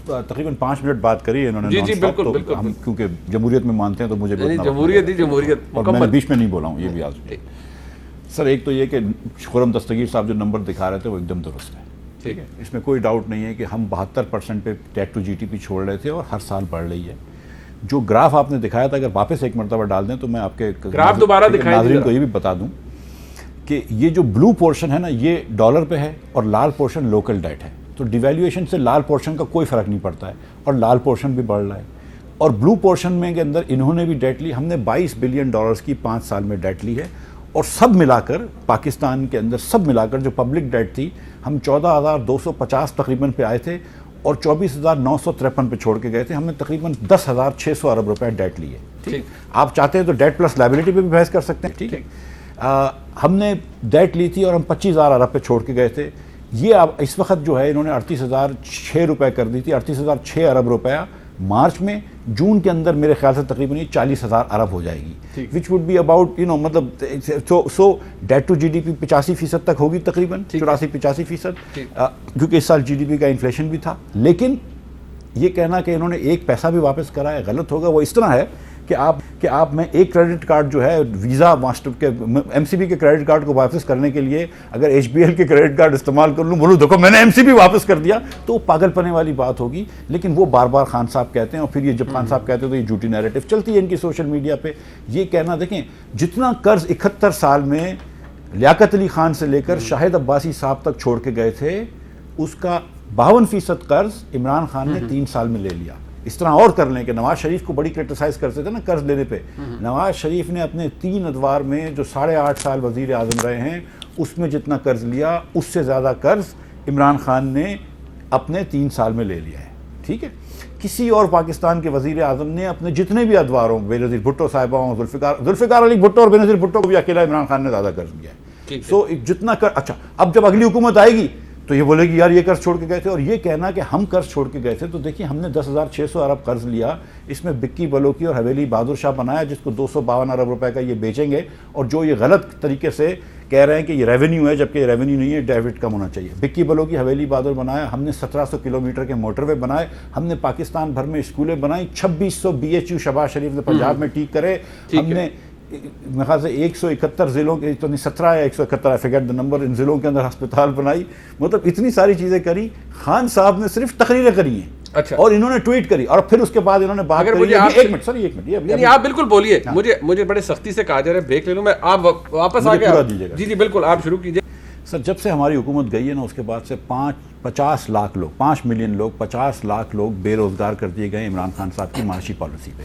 تقریباً 5 منٹ بات کری انہوں نے. جی بالکل. ہم کیونکہ جمہوریت میں مانتے ہیں تو مجھے جمہوریت اور میں بیچ میں نہیں بولا ہوں, یہ بھی یاد. سر ایک تو یہ کہ خرم دستگیر صاحب جو نمبر دکھا رہے تھے وہ ایک دم درست ہے, ٹھیک ہے, اس میں کوئی ڈاؤٹ نہیں ہے کہ ہم 72% پہ debt to G D P چھوڑ رہے تھے اور ہر سال بڑھ رہی ہے. جو گراف آپ نے دکھایا تھا اگر واپس ایک مرتبہ ڈال دیں تو میں آپ کے گراف دوبارہ ناظرین کو یہ بھی بتا دوں کہ یہ جو بلو پورشن ہے نا یہ ڈالر پہ ہے اور لال پورشن لوکل ڈیٹ ہے. تو ڈیویلیویشن سے لال پورشن کا کوئی فرق نہیں پڑتا ہے اور لال پورشن بھی بڑھ رہا ہے. اور بلو پورشن میں کے اندر انہوں نے بھی ڈیٹ لی, ہم نے $22 بلین کی 5 سال میں ڈیٹ لی ہے. اور سب ملا کر پاکستان کے اندر سب ملا کر جو پبلک ڈیٹ تھی ہم 14,250 تقریباً پہ آئے تھے اور 24,953 پہ چھوڑ کے گئے تھے. ہم نے تقریباً 10,600 ارب روپے ڈیٹ لیے. ٹھیک, آپ چاہتے ہیں تو ڈیٹ پلس لائبلٹی پہ بھی بحث کر سکتے ہیں. ٹھیک ہے, ہم نے ڈیٹ لی تھی اور ہم 25,000 ارب پہ چھوڑ کے گئے تھے. یہ اب اس وقت جو ہے انہوں نے 38,006 روپے کر دی تھی, 38,006 ارب روپیہ مارچ میں. جون کے اندر میرے خیال سے تقریباً 40,000 ارب ہو جائے گی, وچ وڈ بی اباؤٹ مطلب so debt to G D P 85% تک ہوگی تقریباً 84-85%, کیونکہ اس سال جی ڈی پی کا انفلیشن بھی تھا. لیکن یہ کہنا کہ انہوں نے ایک پیسہ بھی واپس کرا ہے غلط ہوگا. وہ اس طرح ہے کہ آپ میں ایک کریڈٹ کارڈ جو ہے ویزا ماسٹر کے ایم سی بی کے کریڈٹ کارڈ کو واپس کرنے کے لیے اگر ایچ بی ایل کے کریڈٹ کارڈ استعمال کر لوں, بولوں دیکھو میں نے ایم سی بی واپس کر دیا, تو پاگل پنے والی بات ہوگی. لیکن وہ بار بار خان صاحب کہتے ہیں اور پھر یہ جب خان صاحب کہتے ہیں تو یہ جھوٹی نیریٹو چلتی ہے ان کی سوشل میڈیا پہ. یہ کہنا دیکھیں جتنا قرض 71 سال میں لیاقت علی خان سے لے کر شاہد عباسی صاحب تک چھوڑ کے گئے تھے, اس کا 52% قرض عمران خان نے 3 سال میں لے لیا. اس طرح اور کر لیں کہ نواز شریف کو بڑی کرٹیسائز کرتے تھے نا قرض لینے پہ. نواز شریف نے اپنے 3 ادوار میں جو 8.5 سال وزیر اعظم رہے ہیں اس میں جتنا قرض لیا اس سے زیادہ قرض عمران خان نے اپنے 3 سال میں لے لیا ہے. ٹھیک ہے, کسی اور پاکستان کے وزیر اعظم نے اپنے جتنے بھی ادوار ہوں, بینظیر بھٹو صاحبہ ہوں, ذوالفقار علی بھٹو اور بینظیر بھٹو کو بھی اکیلا عمران خان نے زیادہ قرض لیا ہے. سو جتنا اچھا اب جب اگلی حکومت آئے گی تو یہ بولے گی یار یہ قرض چھوڑ کے گئے تھے. اور یہ کہنا کہ ہم قرض چھوڑ کے گئے تھے, تو دیکھیں ہم نے 10,600 ارب قرض لیا, اس میں بکی بلوکی اور حویلی بہادر شاہ بنایا جس کو 252 ارب روپے کا یہ بیچیں گے, اور جو یہ غلط طریقے سے کہہ رہے ہیں کہ یہ ریونیو ہے جبکہ یہ ریونیو نہیں ہے, ڈیبٹ کم ہونا چاہیے. بکی بلوکی حویلی بہادر بنایا, ہم نے 1700 کلومیٹر کے موٹر وے بنائے, ہم نے پاکستان بھر میں اسکولیں بنائیں, 2600 بی ایچ یو شہباز شریف نے پنجاب میں ٹھیک کرے, ہم نے میرے خیال سے 171 ضلعوں کے 17 یا 171 آئی فارگیٹ دی نمبر ان ضلعوں کے اندر ہسپتال بنائی. مطلب اتنی ساری چیزیں کری. خان صاحب نے صرف تقریریں کری ہیں. اچھا, اور انہوں نے ٹویٹ کری اور پھر اس کے بعد انہوں نے بات کری. ایک منٹ سر, ایک منٹ, نہیں آپ بالکل بولیے, مجھے بڑے سختی سے کہا جا رہا ہے بریک لے لوں میں, آپ واپس آ گئے. جی بالکل آپ شروع کیجیے. سر جب سے ہماری حکومت گئی ہے نا اس کے بعد سے 50 لاکھ لوگ 5 ملین لوگ 50 لاکھ لوگ بے روزگار کر دیے گئے عمران خان صاحب کی معاشی پالیسی پہ.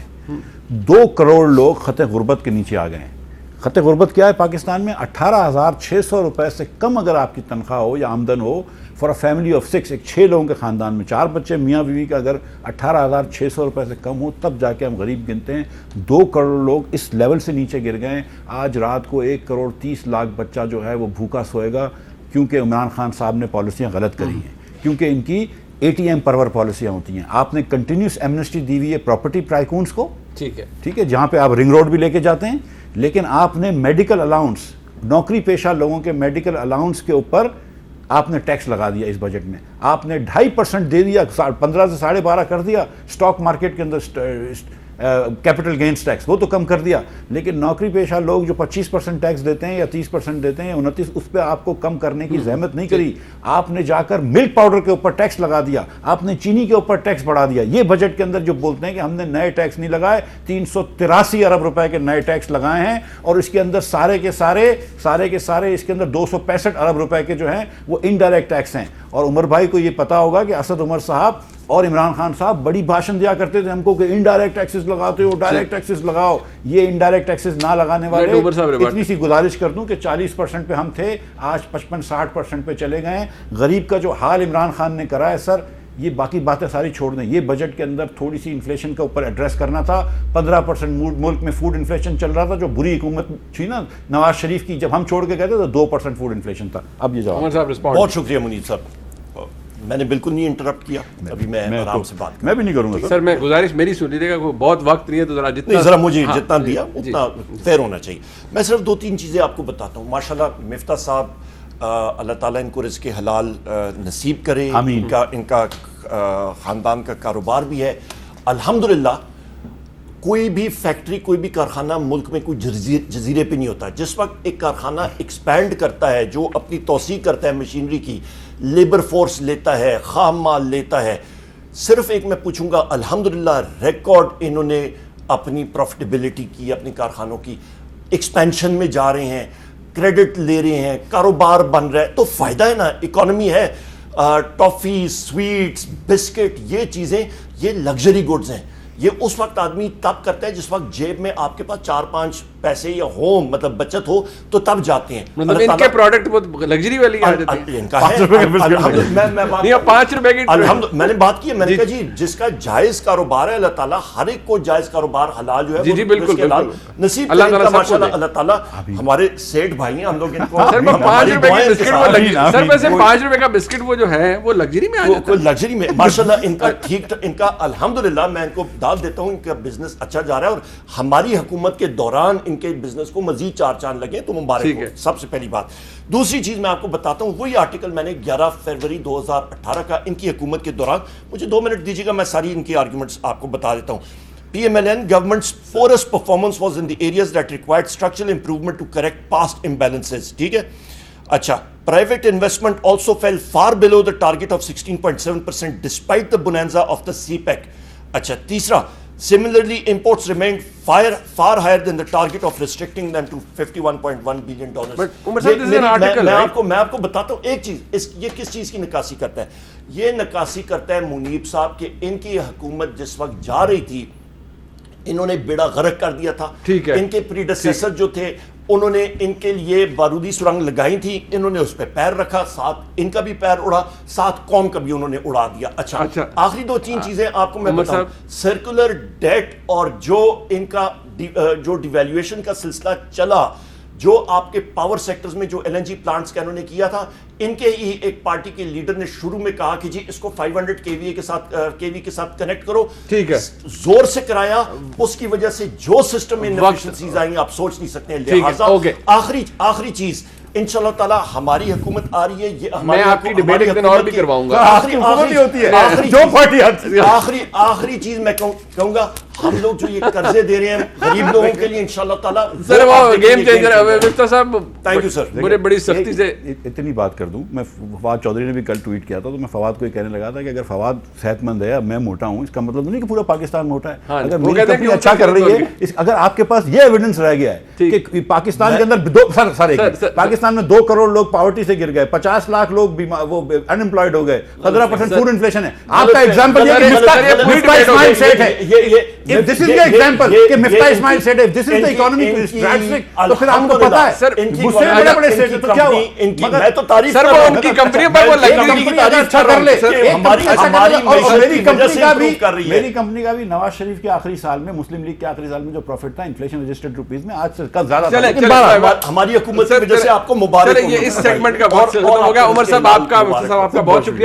2 کروڑ لوگ خط غربت کے نیچے آ گئے ہیں. خط غربت کیا ہے پاکستان میں؟ 18,600 روپے سے کم اگر آپ کی تنخواہ ہو یا آمدن ہو فار اے فیملی آف 6, ایک 6 لوگوں کے خاندان میں 4 بچے میاں بیوی کا اگر 18,600 روپے سے کم ہو تب جا کے ہم غریب گنتے ہیں. 2 کروڑ لوگ اس لیول سے نیچے گر گئے ہیں. آج رات کو 1,30,00,000 بچہ جو ہے وہ بھوکا سوئے گا کیونکہ عمران خان صاحب نے پالیسیاں غلط کری ہیں, کیونکہ ان کی ATM پرور پالیسیاں ہوتی ہیں. آپ نے کنٹینیوس ایمنسٹی دی ہوئی ہے پراپرٹی پرائکونس کو, ٹھیک ہے, جہاں پہ آپ رنگ روڈ بھی لے کے جاتے ہیں, لیکن آپ نے میڈیکل الاؤنس, نوکری پیشہ لوگوں کے میڈیکل الاؤنس کے اوپر آپ نے ٹیکس لگا دیا. اس بجٹ میں آپ نے 2.5% دے دیا, 15 سے 12.5 کر دیا. اسٹاک مارکیٹ کے اندر کیپٹل گینز ٹیکس وہ تو کم کر دیا, لیکن نوکری پیشہ لوگ جو 25% ٹیکس دیتے ہیں یا 30% دیتے ہیں یا 29, اس پہ آپ کو کم کرنے کی زحمت نہیں کری. آپ نے جا کر ملک پاؤڈر کے اوپر ٹیکس لگا دیا, آپ نے چینی کے اوپر ٹیکس بڑھا دیا. یہ بجٹ کے اندر جو بولتے ہیں کہ ہم نے نئے ٹیکس نہیں لگائے, 383 ارب روپے کے نئے ٹیکس لگائے ہیں, اور اس کے اندر سارے کے سارے اس کے اندر 265 ارب روپے کے جو ہیں وہ انڈائریکٹ ٹیکس ہیں. اور عمر بھائی کو یہ پتا ہوگا کہ اسد عمر صاحب اور عمران خان صاحب بڑی بھاشن دیا کرتے تھے ہم کو کہ انڈائریکٹ ٹیکسز لگاتے ہو, ڈائریکٹ ٹیکسز لگاؤ. یہ انڈائریکٹ ٹیکسز نہ لگانے والے, اتنی سی گزارش کر دوں کہ 40% پہ ہم تھے, آج 55-60% پہ چلے گئے ہیں. غریب کا جو حال عمران خان نے کرا ہے سر, یہ باقی باتیں ساری چھوڑ دیں. یہ بجٹ کے اندر تھوڑی سی انفلیشن کے اوپر ایڈریس کرنا تھا. 15% ملک میں فوڈ انفلیشن چل رہا تھا جو بری حکومت تھی نا نواز شریف کی, جب ہم چھوڑ کے گئے تھے تو 2% فوڈ انفلیشن تھا. اب یہ جواب. بہت شکریہ منیر صاحب, میں نے بالکل نہیں انٹرپٹ کیا, ابھی میں آرام سے بات میں بھی نہیں کروں گا سر. میں گزارش میری سن لیجیے گا, بہت وقت نہیں ہے تو ذرا مجھے جتنا دیا اتنا فیئر ہونا چاہیے. میں صرف 2-3 چیزیں آپ کو بتاتا ہوں. ماشاءاللہ مفتاح صاحب اللہ تعالیٰ ان کو رزق حلال نصیب کرے. ان کا خاندان کا کاروبار بھی ہے الحمدللہ. کوئی بھی فیکٹری کوئی بھی کارخانہ ملک میں کوئی جزیرے پہ نہیں ہوتا. جس وقت ایک کارخانہ ایکسپینڈ کرتا ہے, جو اپنی توسیع کرتا ہے مشینری کی, لیبر فورس لیتا ہے, خام مال لیتا ہے, صرف ایک میں پوچھوں گا الحمدللہ ریکارڈ انہوں نے اپنی پروفٹیبلٹی کی, اپنی کارخانوں کی ایکسپینشن میں جا رہے ہیں, کریڈٹ لے رہے ہیں, کاروبار بن رہا ہے, تو فائدہ ہے نا, اکانومی ہے. ٹافی, سویٹس, بسکٹ, یہ چیزیں یہ لگژری گڈز ہیں. یہ اس وقت آدمی تب کرتا ہے جس وقت جیب میں آپ کے پاس 4-5 پیسے یا ہو, مطلب بچت ہو, تو تب جاتے ہیں. مطلب ان کے پروڈکٹ بہت لگژری والی آ جاتی ہیں. ان کا ہے 5 روپے کی. میں نے بات کی ہے, میں نے کہا جی جس کا جائز کاروبار ہے اللہ تعالیٰ ہر ایک کو جائز کاروبار حلال جو ہے بالکل نصیب کرے. ماشاءاللہ اللہ تعالیٰ ہمارے سیٹ بھائی ہیں, ہم لوگ ان کو سر 5 روپے کی بسکٹ وہ سر ویسے 5 روپے کا بسکٹ وہ جو ہے وہ لگژری میں آ جاتا ہے. لگژری میں ماشاءاللہ ان کا ٹھیک, ان کا الحمدللہ میں ان کو داد دیتا ہوں, ان کا بزنس اچھا جا رہا ہے. اور ہماری حکومت کے دوران ان کے بزنس کو مزید 4 چاند لگے تو مبارک ہو. سب سے پہلی بات. دوسری چیز میں آپ کو بتاتا ہوں, وہی آرٹیکل میں نے 11 فروری 2018 کا ان کی حکومت کے دوران, مجھے 2 منٹ دیجیے گا, میں ساری ان کی آرگومنٹس آپ کو بتا دیتا ہوں. PMLN government's poorest performance was in the areas that required structural improvement to correct past imbalances. ٹھیک ہے. اچھا, private investment also fell far below the target of 16.7% despite the bonanza of the CPEC. اچھا, تیسرا, similarly imports remained far higher than the target of restricting them to $51.1 billion. میں آپ کو بتاتا ہوں ایک چیز, یہ کس چیز کی نکاسی کرتا ہے. یہ نکاسی کرتا ہے منیب صاحب کہ ان کی حکومت جس وقت جا رہی تھی انہوں نے بیڑا غرق کر دیا تھا. ان کے پریڈیسیسر جو تھے انہوں نے ان کے لیے بارودی سرنگ لگائی تھی, انہوں نے اس پہ پیر رکھا, ساتھ ان کا بھی پیر اڑا, ساتھ قوم کا بھی انہوں نے اڑا دیا. اچھا, آخری 2-3 چیزیں آپ کو میں بتاؤں. سرکولر ڈیٹ اور جو ان کا جو ڈیویلیویشن کا سلسلہ چلا, جو آپ کے پاور سیکٹرز میں جو LNG پلانٹس کا انہوں نے کیا تھا, ان کے ہی ایک پارٹی کے لیڈر نے شروع میں کہا کہ جی اس کو 500 kVA کے ساتھ کنیکٹ کرو. ٹھیک ہے, زور سے کرایا, اس کی وجہ سے جو سسٹم میں انفیشنسیز آئیں آپ سوچ نہیں سکتے ہیں. لہٰذا آخری چیز انشاءاللہ تعالیٰ ہماری حکومت آ رہی ہے. یہ میں آپ کی ڈیبیٹ ایک دن اور بھی کرواؤں گا. آخری چیز میں کہوں گا, ہم لوگ جو یہ قرضے دے رہے ہیں غریب لوگوں کے لیے انشاءاللہ تعالیٰ سر وہ گیم چینجر ہے. مفتی صاحب تھینک یو سر. مجھے بڑی سختی سے اتنی بات کر دوں, میں فواد چودھری نے بھی کل ٹویٹ کیا تھا, تو میں فواد کو یہ کہنے لگا تھا کہ اگر فواد صحت مند ہے, میں موٹا ہوں, اس کا مطلب نہیں کہ پورا پاکستان موٹا ہے. اگر میری کمپنی اچھا کر رہی ہے, اگر آپ کے پاس یہ ایویڈنس رہ گیا ہے کہ پاکستان کے اندر پاکستان میں 2 کروڑ لوگ پاورٹی سے گر گئے, 50 لاکھ لوگ وہ ان امپلائڈ ہو گئے, 15% فوڈ انفلیشن ہے, آپ کا ایگزامپل یہ کہ مفتاح اسماعیل سیٹ ہے. This is the example کہ مفتاح اسماعیل سیٹ ہے, this is the economic statistic. تو پھر آپ کو پتا ہے سر ان کی بڑے بڑے سیٹ تو کیا ہوا, میں تو تعریف سر وہ ان کی کمپنی پر وہ کمپنی اچھا کر لے. میری کمپنی کا بھی نواز شریف کے آخری سال میں, مسلم لیگ کے آخری سال میں جو پروفٹ تھا انفلیشن رجسٹرڈ روپیز میں آج سے کل زیادہ تھا. ہماری حکومت کی وجہ سے آپ کو مبارک. یہ اس سیگمنٹ کا بہت ہو گیا. عمر صاحب آپ کا بہت شکریہ.